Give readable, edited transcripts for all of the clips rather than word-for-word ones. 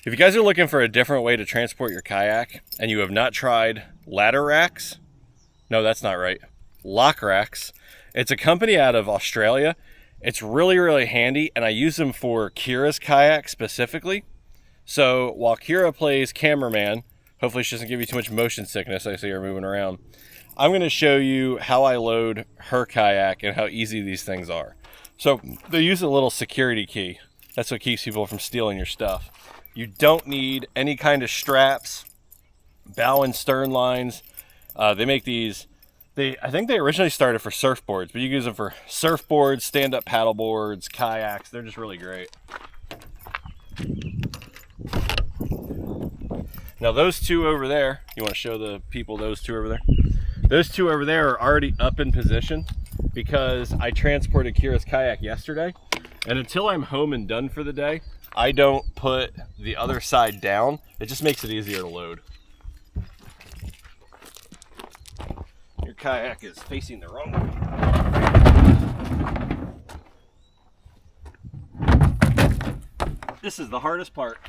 If you guys are looking for a different way to transport your kayak and you have not tried ladder racks, no, that's not right, LockRacks. It's a company out of Australia. It's really, really handy, and I use them for Kira's kayak specifically. So while Kira plays cameraman, hopefully she doesn't give you too much motion sickness. I see her moving around. I'm going to show you how I load her kayak and how easy these things are. So they use a little security key. That's what keeps people from stealing your stuff. You don't need any kind of straps, bow and stern lines. They make these, I think they originally started for surfboards, but you can use them for surfboards, stand-up paddle boards, kayaks. They're just really great. Now those two over there, you want to show the people those two over there? Those two over there are already up in position because I transported Kira's kayak yesterday. And until I'm home and done for the day, I don't put the other side down. It just makes it easier to load. Your kayak is facing the wrong way. This is the hardest part.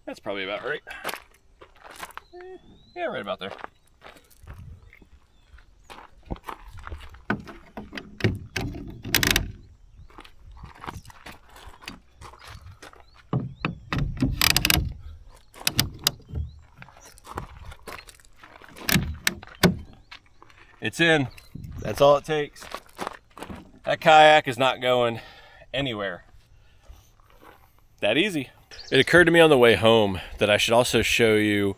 That's probably about right. Yeah, right about there. It's in. That's all it takes. That kayak is not going anywhere. That easy. It occurred to me on the way home that I should also show you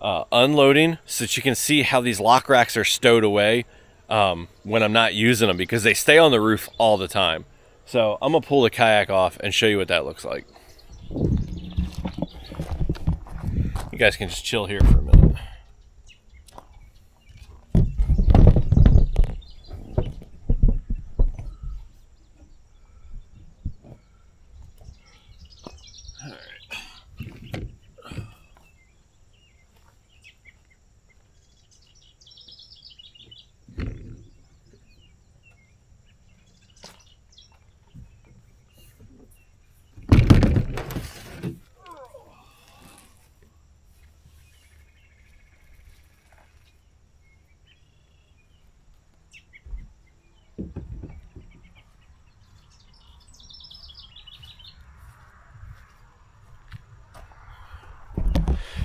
unloading so that you can see how these lock racks are stowed away when I'm not using them, because they stay on the roof all the time. So I'm gonna pull the kayak off and show you what that looks like. You guys can just chill here for a minute.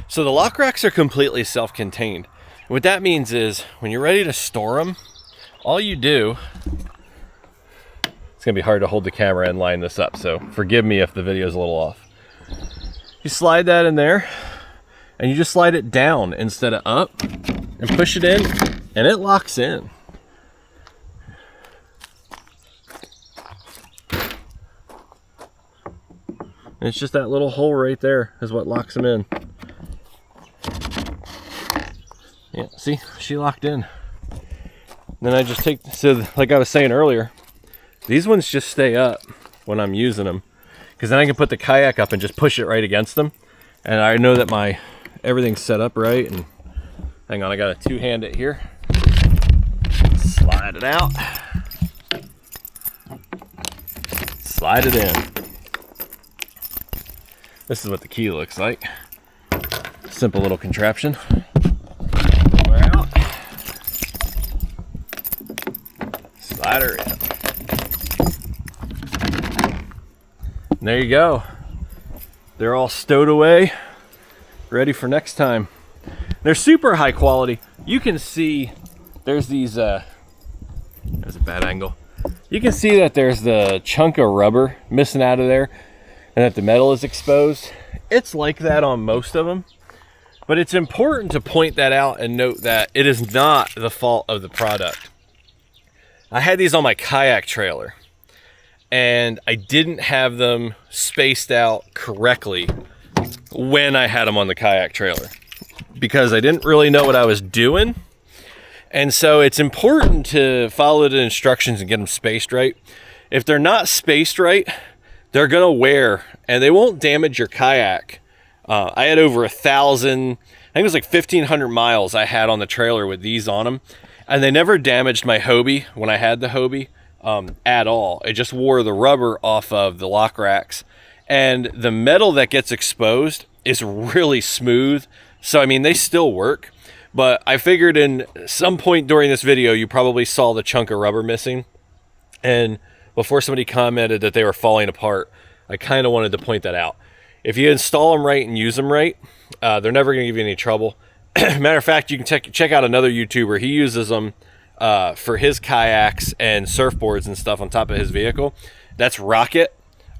So the lock racks are completely self-contained. What that means is when you're ready to store them, all you do, it's gonna be hard to hold the camera and line this up, so forgive me if the video is a little off. You slide that in there and you just slide it down instead of up and push it in, and it locks in. And it's just that little hole right there is what locks them in. Yeah, see, she locked in. Then I just take, so like I was saying earlier, these ones just stay up when I'm using them, because then I can put the kayak up and just push it right against them. And I know that everything's set up right. And hang on, I gotta two-hand it here. Slide it out. Slide it in. This is what the key looks like. Simple little contraption. Slide her in. And there you go. They're all stowed away, ready for next time. They're super high quality. You can see there's these, there's a bad angle. You can see that there's the chunk of rubber missing out of there and that the metal is exposed. It's like that on most of them, but it's important to point that out and note that it is not the fault of the product. I had these on my kayak trailer and I didn't have them spaced out correctly when I had them on the kayak trailer because I didn't really know what I was doing. And so it's important to follow the instructions and get them spaced right. If they're not spaced right, they're gonna wear and they won't damage your kayak I had over 1,000, I think it was like 1,500 miles I had on the trailer with these on them. And they never damaged my Hobie when I had the Hobie at all. It just wore the rubber off of the lock racks. And the metal that gets exposed is really smooth. So, I mean, they still work. But I figured in some point during this video, you probably saw the chunk of rubber missing. And before somebody commented that they were falling apart, I kind of wanted to point that out. If you install them right and use them right, they're never going to give you any trouble. Matter of fact, you can check out another YouTuber. He uses them for his kayaks and surfboards and stuff on top of his vehicle. That's Rocket.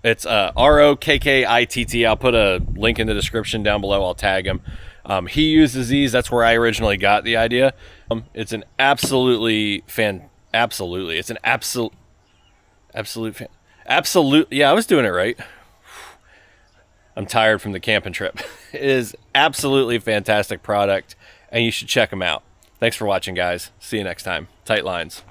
It's ROKKITT. I'll put a link in the description down below. I'll tag him. He uses these. That's where I originally got the idea. It's an absolute. Yeah, I was doing it right. I'm tired from the camping trip. It is absolutely fantastic product, and you should check them out. Thanks for watching, guys. See you next time. Tight lines.